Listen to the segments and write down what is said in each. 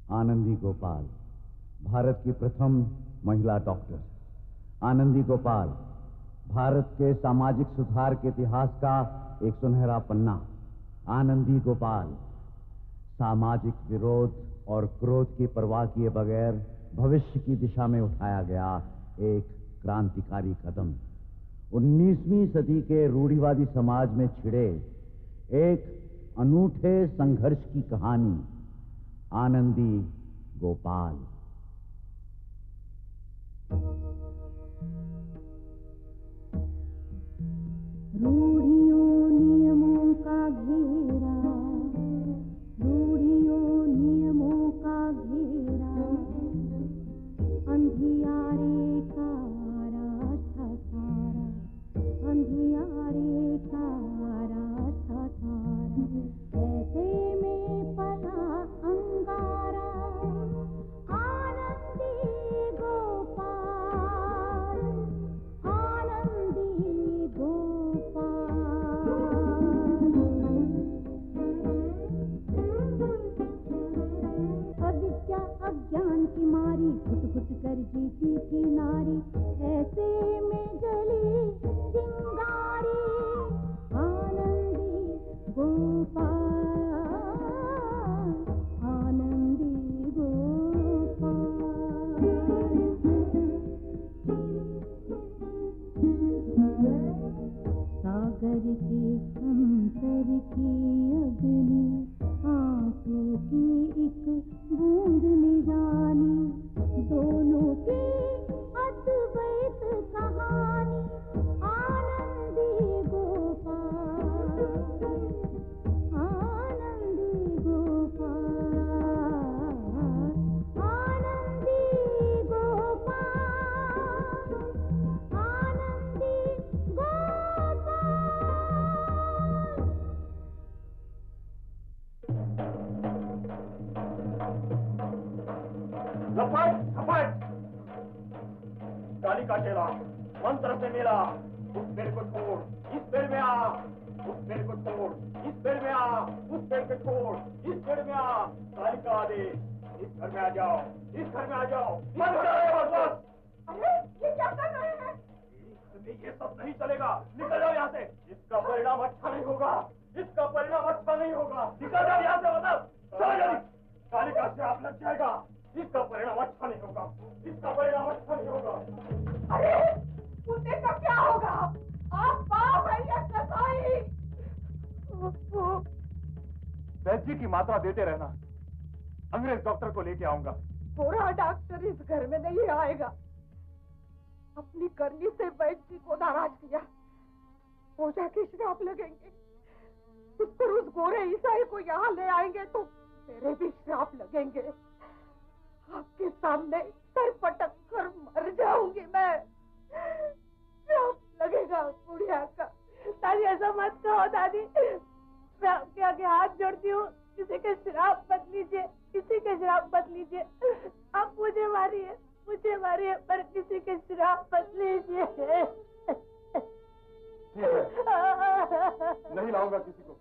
आनंदी गोपाल, भारत की प्रथम महिला डॉक्टर। आनंदी गोपाल, भारत के सामाजिक सुधार के इतिहास का एक सुनहरा पन्ना। आनंदी गोपाल, सामाजिक विरोध और क्रोध की परवाह किए बगैर भविष्य की दिशा में उठाया गया एक क्रांतिकारी कदम। 19वीं सदी के रूढ़िवादी समाज में छिड़े एक अनूठे संघर्ष की कहानी, आनंदी गोपाल। रूढ़ियों नियमों का घेरा, रूढ़ियों नियमों का घेरा, अंधियारे का रास्ता सारा, अंधियारे का रास्ता सारा, ऐसे में पला अंगारा, आनंदी गोपाल, आनंदी गोपाल। अविद्या अज्ञान की मारी, घुट घुट कर जीती थी नारी, ऐसे में जली चिंगारी, आनंदी गोपाल, आनंदी गोपाल। सागर के अंतर की अग्नि, आंसू की एक बूंद ने जानी, दोनों की अद्वैत कहानी, आनंदी गोपाल, आनंदी गोपाल, आनंदी गोपाल, आनंदी गोपाल। झपट झपट, काली का चेला मंत्र से मेरा, उस पेड़ को छोड़ इस पेड़ में आ, उस पेड़ को छोड़ इस पेड़ में आ, उस पेड़ को छोड़ इस पेड़ में आ, काली का आदेश, इस घर में आ जाओ, इस घर में आ जाओ, बस बस। अरे ये क्या कर रहे हैं? ये सब नहीं चलेगा, निकल जाओ यहाँ से। इसका परिणाम अच्छा नहीं होगा, इसका परिणाम अच्छा नहीं होगा, निकल जाओ यहाँ से। मतलब चलो जल्दी, कालिका से आप लग जाएगा, इसका परिणाम अच्छा नहीं होगा, इसका परिणाम अच्छा नहीं होगा। अरे मुझे का क्या होगा? आप पाप है या कसाई? वैद्य जी की मात्रा देते रहना, अंग्रेज डॉक्टर को लेके आऊंगा। बुरा डॉक्टर इस घर में नहीं आएगा। अपनी करनी से वैद्य जी को नाराज किया, पूजा के श्राप लगेंगे। उस पर उस गोरे ईसाई को यहाँ ले आएंगे तो मेरे भी श्राप लगेंगे। आपके सामने सर पटक कर मर जाऊंगी मैं। श्राप लगेगा बुढ़िया का। दादी ऐसा मत कहो दादी, मैं आपके आगे हाथ जोड़ती हूँ, किसी के श्राप मत लीजिए, किसी के श्राप मत लीजिए। आप मुझे मारिए पर किसी के श्राप मत लीजिए। नहीं लाऊंगा किसी को।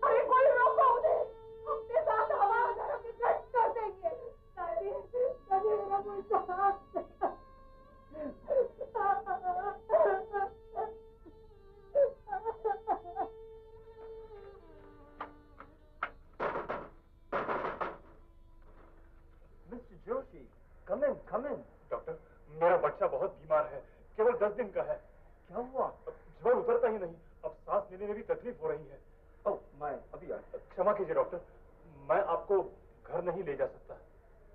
अरे कोई रोको उन्हें, अपने साथ हमारा धर्म नष्ट कर देंगे। दादी मेरा मुझे मिस्टर जोशी, कम इन। डॉक्टर, मेरा बच्चा बहुत बीमार है, केवल 10 दिन का है। क्या हुआ? ज्वर उतरता ही नहीं, अब सांस लेने में भी तकलीफ हो रही है। ओह, मैं अभी आया। क्षमा कीजिए डॉक्टर, मैं आपको घर नहीं ले जा सकता।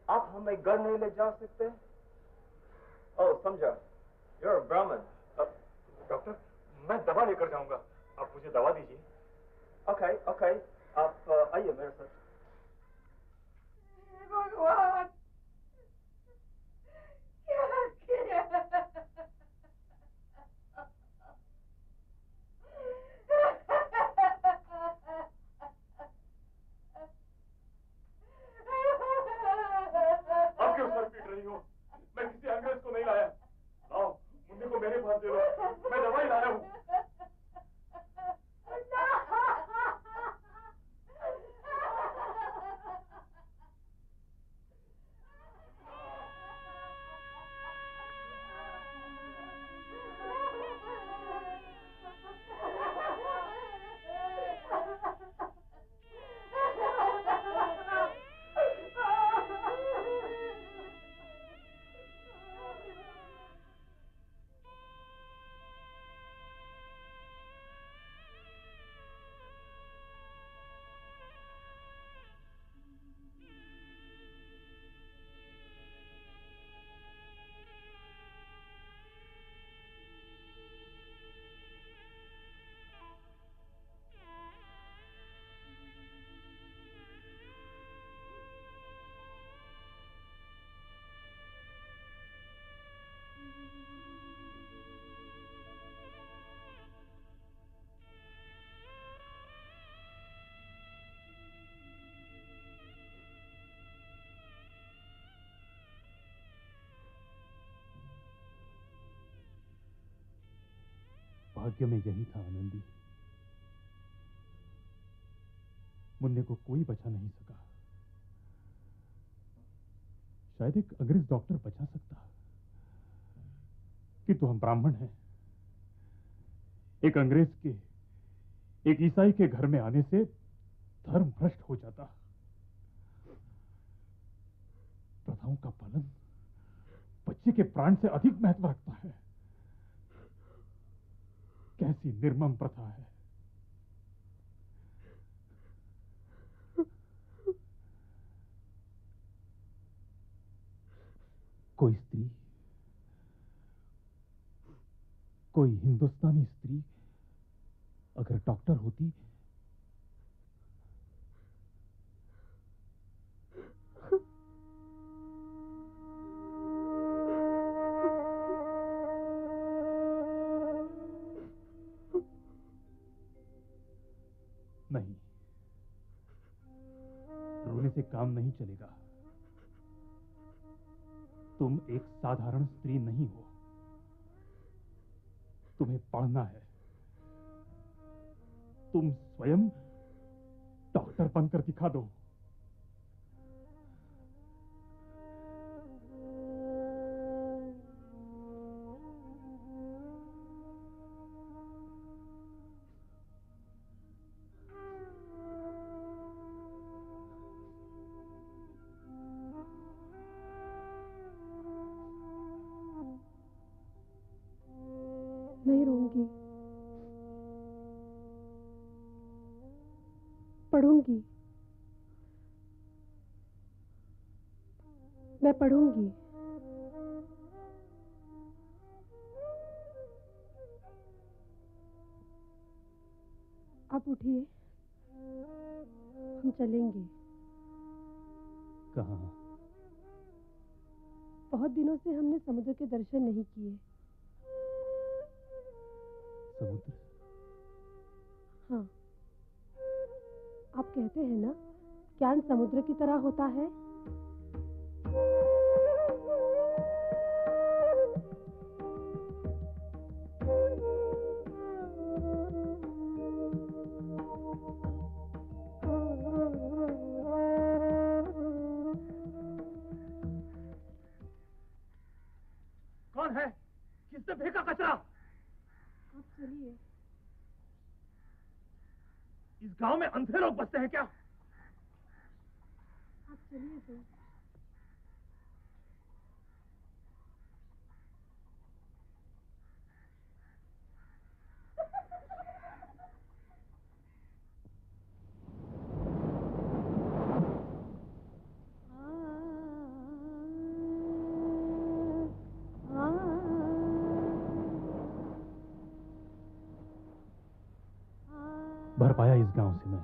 आप हमें घर नहीं ले जा सकते? ओह, समझा, you're a Brahmin। डॉक्टर, मैं दवा लेकर जाऊंगा, आप मुझे दवा दीजिए। ओके, आप आइए मेरे साथ। भगवान क्या किया? आप क्यों सर पीट रही हो? मैं किसी अंग्रेज को नहीं लाया। लाओ, मुन्नी को मेरे पास दे दो, मैं दवाई लाया हूँ। भाग्य में यही था आनंदी। मुन्ने को कोई बचा नहीं सका। शायद एक अंग्रेज डॉक्टर बचा सकता, किंतु हम ब्राह्मण हैं। एक अंग्रेज के, एक ईसाई के घर में आने से धर्म भ्रष्ट हो जाता। प्रथाओं का पालन बच्चे के प्राण से अधिक महत्व रखता है। कैसी निर्मम प्रथा है। कोई स्त्री, कोई हिंदुस्तानी स्त्री अगर डॉक्टर होती नहीं, रोने से काम नहीं चलेगा। तुम एक साधारण स्त्री नहीं हो, तुम्हें पढ़ना है। तुम स्वयं डॉक्टर बनकर दिखा दो। नहीं रोऊंगी, पढ़ूंगी। मैं पढ़ूंगी। आप उठिए, हम चलेंगे। कहाँ? बहुत दिनों से हमने समुद्र के दर्शन नहीं किए। समुद्र? हाँ, आप कहते हैं ना, ज्ञान समुद्र की तरह होता है। कौन है? किसने फेंका कचरा? आप चलिए। इस गांव में अंधे लोग बसते हैं क्या? आप चलिए तो। भर पाया इस गांव से मैं।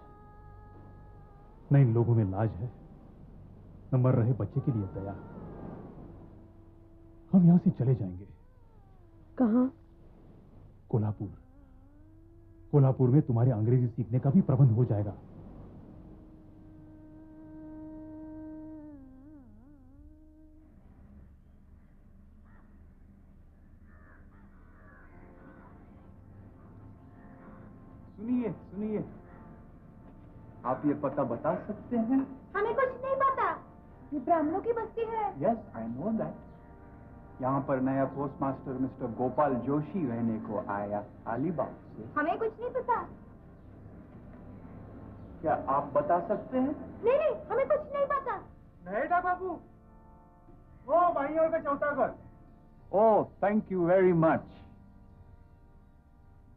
न इन लोगों में लाज है, न मर रहे बच्चे के लिए दया। हम यहां से चले जाएंगे। कहाँ? कोल्हापुर। कोल्हापुर में तुम्हारे अंग्रेजी सीखने का भी प्रबंध हो जाएगा। सुनिए सुनिए, आप ये पता बता सकते हैं? हमें कुछ नहीं पता। ये ब्राह्मणों की बस्ती है। Yes, I know that. यहाँ पर नया पोस्टमास्टर मिस्टर गोपाल जोशी रहने को आया, अलीबाग से। हमें कुछ नहीं पता। क्या आप बता सकते हैं? नहीं नहीं, हमें कुछ नहीं पता। नहीं बाबू, वो भाई और का चौथा घर। ओह, थैंक यू वेरी मच।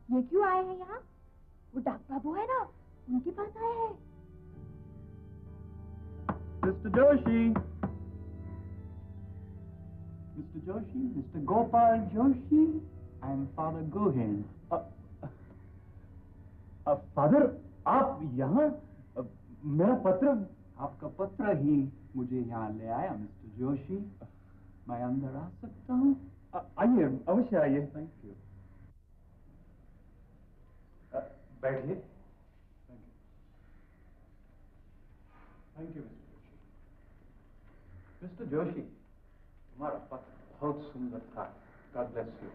ये क्यों आए हैं यहाँ? वो डाक बाबू है ना, उनके पास आए हैं। Mister Joshi, mister Joshi, mister Gopal Joshi, I am father Gohain. Father, आप यहाँ? मेरा पत्र? आपका पत्र ही मुझे यहाँ ले आया मिस्टर जोशी। मैं अंदर आ सकता हूँ? आइए, अवश्य आइए। Thank you. बैठिए। Thank you mister Joshi. तुम्हारा पत्र बहुत सुंदर था। God bless you.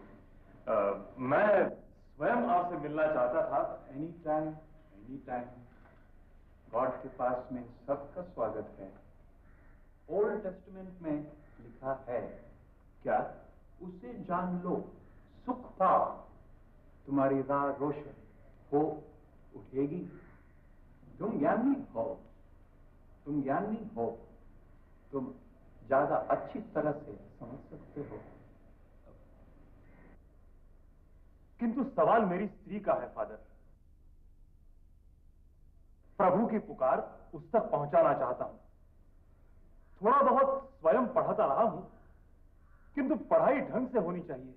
मैं स्वयं आपसे मिलना चाहता था। एनी टाइम गॉड के पास में सबका स्वागत है। ओल्ड टेस्टमेंट में लिखा है, क्या उसे जान लो, सुख पाओ, तुम्हारी राह रोशन हो उठेगी। तुम ज्ञानी हो, तुम ज्यादा अच्छी तरह से समझ सकते हो। किंतु सवाल मेरी स्त्री का है फादर। प्रभु की पुकार उस तक पहुंचाना चाहता हूं। थोड़ा बहुत स्वयं पढ़ाता रहा हूं, किंतु पढ़ाई ढंग से होनी चाहिए।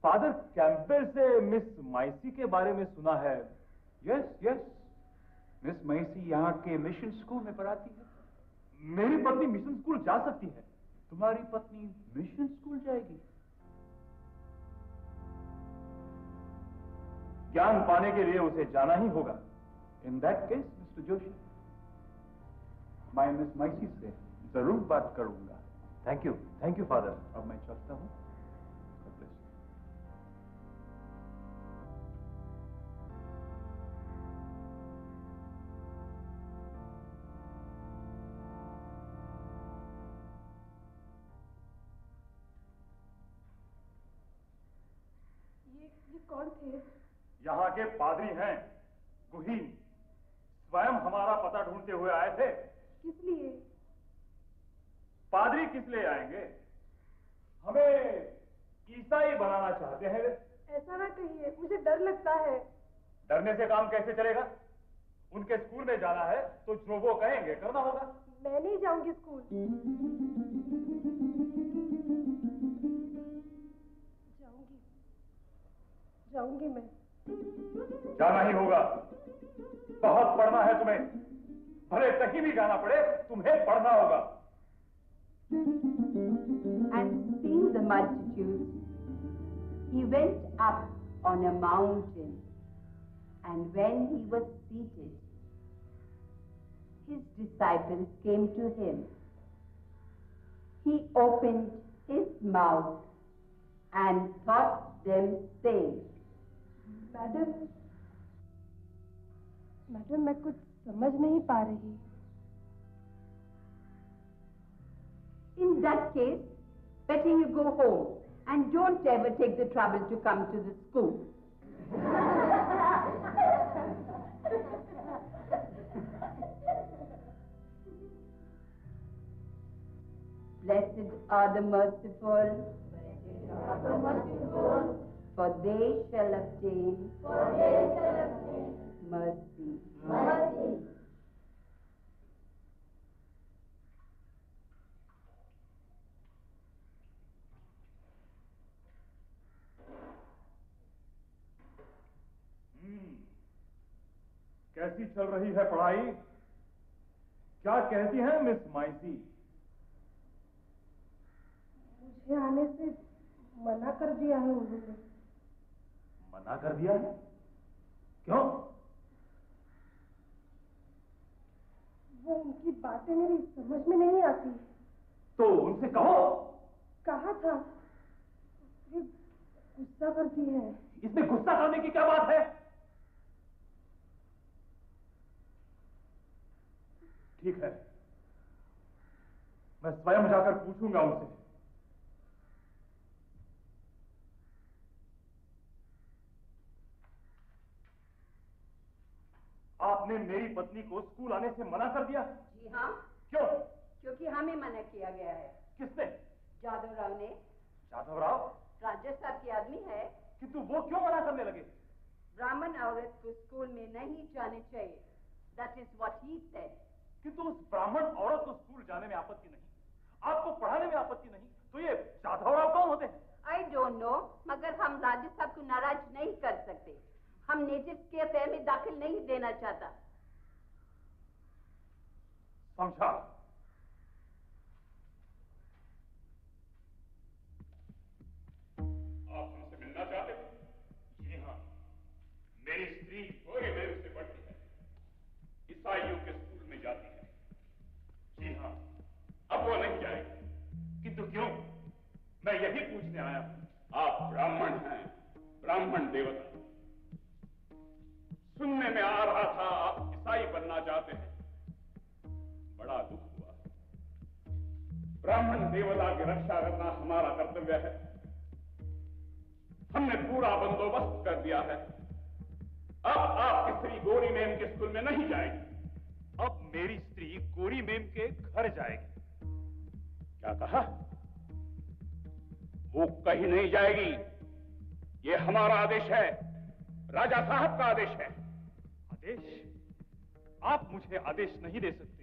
फादर कैंपबेल से मिस माइसी के बारे में सुना है। यस, मिस माइसी यहाँ के मिशन स्कूल में पढ़ाती है। मेरी पत्नी मिशन स्कूल जा सकती है। तुम्हारी पत्नी मिशन स्कूल जाएगी? ज्ञान पाने के लिए उसे जाना ही होगा। In that case mister Joshi, मैं मिस माइसी से जरूर बात करूंगा। Thank you father. अब मैं चलता हूं। God bless you. ये कौन थे? यहाँ के पादरी हैं, गुहीन। स्वयं हमारा पता ढूंढते हुए आए थे। किस लिए? पादरी किस लिए आएंगे? हमें ईसाई बनाना चाहते हैं वे। ऐसा ना कहिए, मुझे डर लगता है। डरने से काम कैसे चलेगा? उनके स्कूल में जाना है तो जो वो कहेंगे करना होगा। मैं नहीं जाऊंगी स्कूल। जाऊंगी मैं। जाना ही होगा। बहुत पढ़ना है तुम्हें। भले कहीं भी जाना पड़े, तुम्हें पढ़ना होगा। And seeing the multitudes, he went up on a mountain, and when he was seated, his disciples came to him. He opened his mouth and taught them, saying, madam मैं कुछ समझ नहीं पा रही। In that case, better you go home and don't ever take the trouble to come to the school. Blessed are the merciful, for they shall obtain mercy. कैसी चल रही है पढ़ाई? क्या कहती हैं मिस माइसी? मुझे आने से मना कर दिया है उन्होंने। मना कर दिया है? क्यों? वो उनकी बातें मेरी समझ में नहीं आती। तो उनसे कहो। कहा था, ये गुस्सा करती है। इसमें गुस्सा करने की क्या बात है? ठीक है, मैं स्वयं जाकर पूछूंगा उनसे। आपने मेरी पत्नी को स्कूल आने से मना कर दिया? जी हाँ। क्यों? क्योंकि हमें मना किया गया है। किसने? जादव राव ने। जाधव राव? राजा साहब की आदमी है। किंतु वो क्यों मना करने लगे? ब्राह्मण औरत को स्कूल में नहीं जाने चाहिए। That is what he said. किंतु उस ब्राह्मण औरत को स्कूल जाने में आपत्ति नहीं, आपको पढ़ाने में आपत्ति नहीं, तो ये जाधव राव कौन होते हैं? I don't know, मगर हम राजा साहब को नाराज नहीं कर सकते। हम नेटिव के अफेयर में दाखिल नहीं देना चाहता। समझा। आप हमसे मिलना चाहते थे? जी हाँ, मेरी स्त्री थोड़ी देर से पढ़ती है, ईसाइयों के स्कूल में जाती है। जी हाँ, अब वो नहीं जाएगी। किंतु क्यों? मैं यही पूछने आया हूं। आप ब्राह्मण हैं, ब्राह्मण कर्तव्य है। हमने पूरा बंदोबस्त कर दिया है। अब आपकी स्त्री गोरी मैम के स्कूल में नहीं जाएगी। अब मेरी स्त्री गोरी मैम के घर जाएगी। क्या कहा? वो कहीं नहीं जाएगी। ये हमारा आदेश है, राजा साहब का आदेश है। आदेश? आप मुझे आदेश नहीं दे सकते।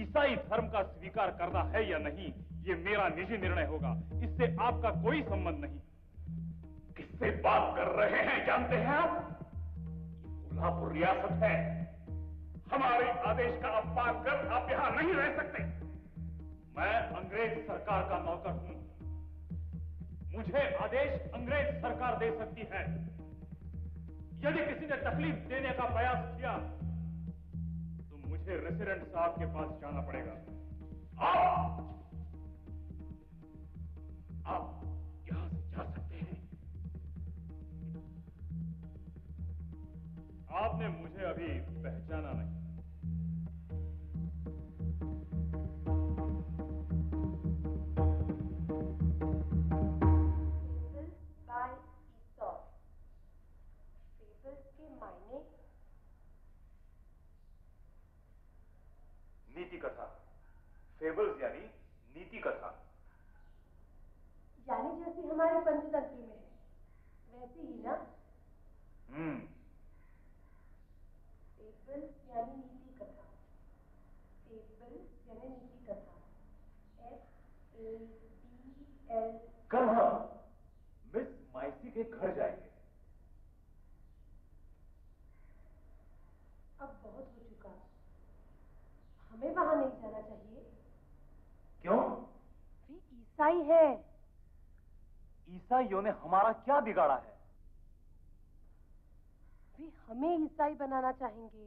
ईसाई धर्म का स्वीकार करना है या नहीं, ये मेरा निजी निर्णय होगा। इससे आपका कोई संबंध नहीं। किससे बात कर रहे हैं जानते हैं आप? ये कोल्हापुर रियासत है। हमारे आदेश का अपमान कर आप यहां नहीं रह सकते। मैं अंग्रेज सरकार का नौकर हूं। मुझे आदेश अंग्रेज सरकार दे सकती है। यदि किसी ने तकलीफ देने का प्रयास किया तो मुझे रेसिडेंट साहब के पास जाना पड़ेगा। आप यहां से जा सकते हैं। आपने मुझे अभी पहचाना नहीं। नीति कथा। फेबल्स यानी नीति कथा। यानी जैसी हमारे पंचतंत्र में है वैसे ही ना? फेबल्स यानी नीति कथा। फेबल्स यानी नीति कथा। FABL। कल हम मिस माइसी के घर जाएंगे। अब बहुत हो चुका, हमें वहां नहीं जाना चाहिए। क्यों? वे ईसाई है। ईसाइयों ने हमारा क्या बिगाड़ा है? वे हमें ईसाई बनाना चाहेंगे।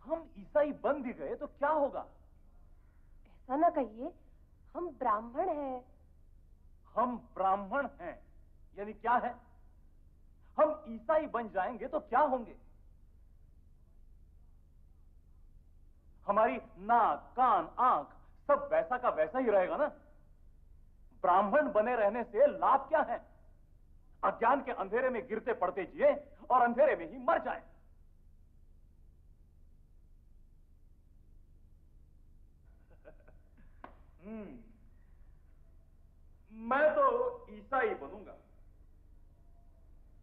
हम ईसाई बन भी गए तो क्या होगा? ऐसा ना कहिए, हम ब्राह्मण हैं। हम ब्राह्मण हैं यानी क्या है? हम ईसाई बन जाएंगे तो क्या होंगे? हमारी नाक, कान, आंख सब वैसा का वैसा ही रहेगा ना। ब्राह्मण बने रहने से लाभ क्या है? अज्ञान के अंधेरे में गिरते पड़ते जिए और अंधेरे में ही मर जाएं। मैं तो ईसाई बनूंगा।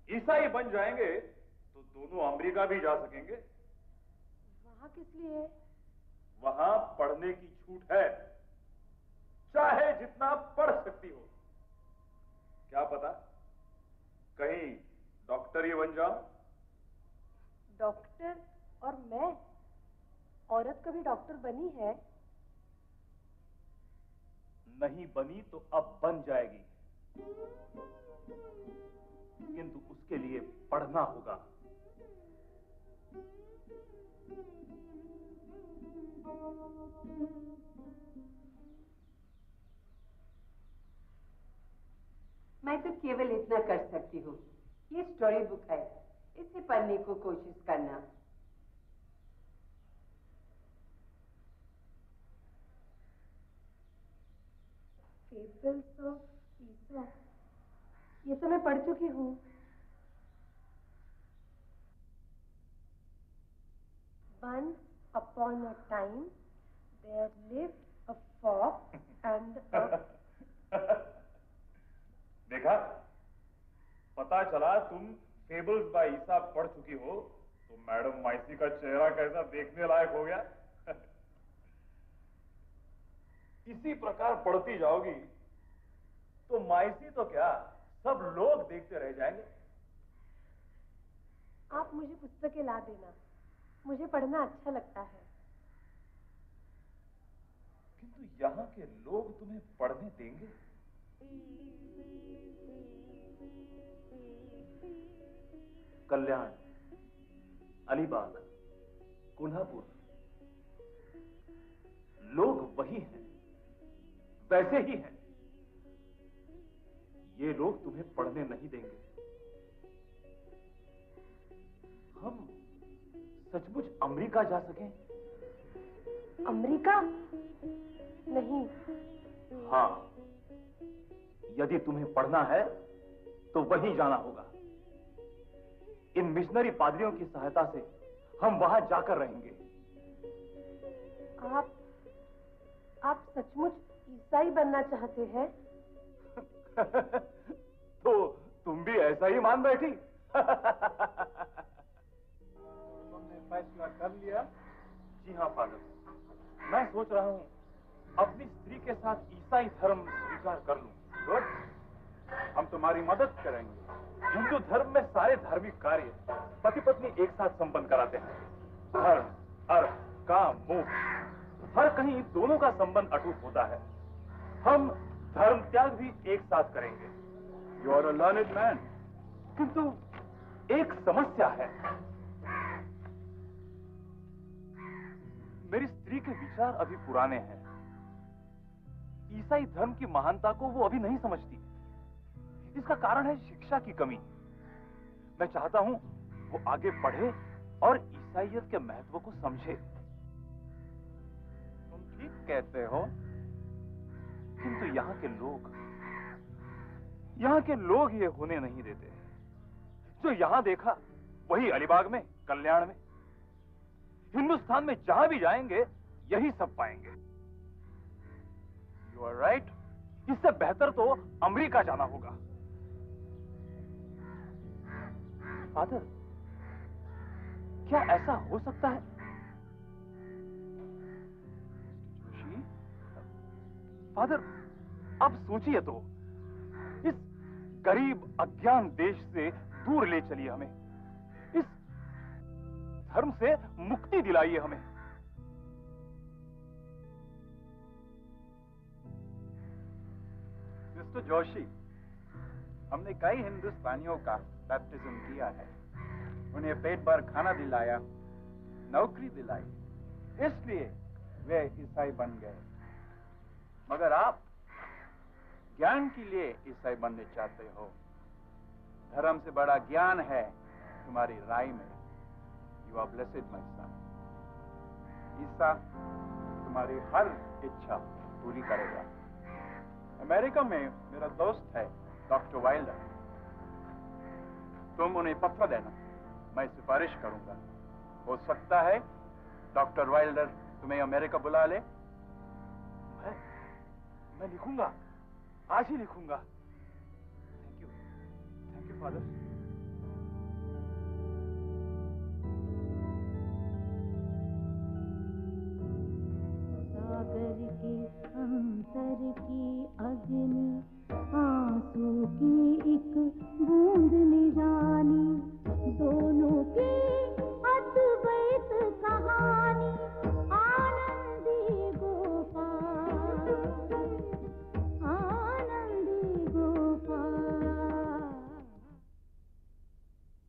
ईसाई बन जाएंगे तो दोनों अमेरिका भी जा सकेंगे। वहां किस लिए? वहां पढ़ने की छूट है। चाहे जितना पढ़ सकती हो। क्या पता कहीं डॉक्टर ही बन जाओ। डॉक्टर? और मैं? औरत कभी डॉक्टर बनी है? नहीं बनी तो अब बन जाएगी, किंतु उसके लिए पढ़ना होगा। मैं तो केवल इतना कर सकती हूँ। ये स्टोरी बुक है, इसे पढ़ने को कोशिश करना। फेबल्स ऑफ ईसा, ये तो मैं पढ़ चुकी हूँ। Once upon a time, there lived a fox and a... देखा, पता चला तुम फेबल्स बाय ईसा पढ़ चुकी हो तो मैडम माइसी का चेहरा कैसा देखने लायक हो गया। इसी प्रकार पढ़ती जाओगी तो माइसी तो क्या सब लोग देखते रह जाएंगे। आप मुझे पुस्तकें ला देना, मुझे पढ़ना अच्छा लगता है। किंतु यहाँ के लोग तुम्हें पढ़ने देंगे? कल्याण, अलीबाग, कोल्हापुर, लोग वही हैं, वैसे ही हैं। ये लोग तुम्हें पढ़ने नहीं देंगे। हम सचमुच अमेरिका जा सकें? अमेरिका? नहीं, हाँ, यदि तुम्हें पढ़ना है तो वहीं जाना होगा। इन मिशनरी पादरियों की सहायता से हम वहां जाकर रहेंगे। आप सचमुच ईसाई बनना चाहते हैं? तो तुम भी ऐसा ही मान बैठी? तुमने फैसला कर लिया? जी हाँ फादर, मैं सोच रहा हूँ अपनी स्त्री के साथ ईसाई धर्म स्वीकार कर लूं। गुड, हम तुम्हारी मदद करेंगे। हिंदू धर्म में सारे धार्मिक कार्य पति पत्नी एक साथ संपन्न कराते हैं। धर्म, अर्थ, काम, मोक्ष, हर कहीं दोनों का संबंध अटूट होता है। हम धर्म त्याग भी एक साथ करेंगे। You are a learned man. किंतु एक समस्या है। मेरी स्त्री के विचार अभी पुराने हैं। ईसाई धर्म की महानता को वो अभी नहीं समझती। इसका कारण है शिक्षा की कमी। मैं चाहता हूं वो आगे पढ़े और ईसाइयत के महत्व को समझे। तुम ठीक कहते हो, किंतु यहाँ के लोग ये होने नहीं देते। जो यहाँ देखा वही अलीबाग में, कल्याण में, हिंदुस्तान में जहां भी जाएंगे यही सब पाएंगे। You are right. इससे बेहतर तो अमेरिका जाना होगा। फादर, क्या ऐसा हो सकता है? जोशी, फादर, आप सोचिए तो, इस गरीब अज्ञान देश से दूर ले चलिए हमें। इस धर्म से मुक्ति दिलाइए हमें। मिस्टर जोशी, हमने कई हिंदुस्तानियों का बैप्टिज्म किया है। उन्हें पेट भर खाना दिलाया, नौकरी दिलाई, इसलिए वे ईसाई बन गए। मगर आप ज्ञान के लिए ईसाई बनने चाहते हो। धर्म से बड़ा ज्ञान है तुम्हारी राय में। You are blessed my son. ईसा तुम्हारी हर इच्छा पूरी करेगा। अमेरिका में मेरा दोस्त है डॉक्टर वाइल्डर। तुम उन्हें पत्र देना, मैं सिफारिश करूंगा। हो सकता है डॉक्टर वाइल्डर तुम्हें अमेरिका बुला ले। मैं लिखूंगा, आज ही लिखूंगा। Thank you father. सागर के अंतर की अग्नि आंसू की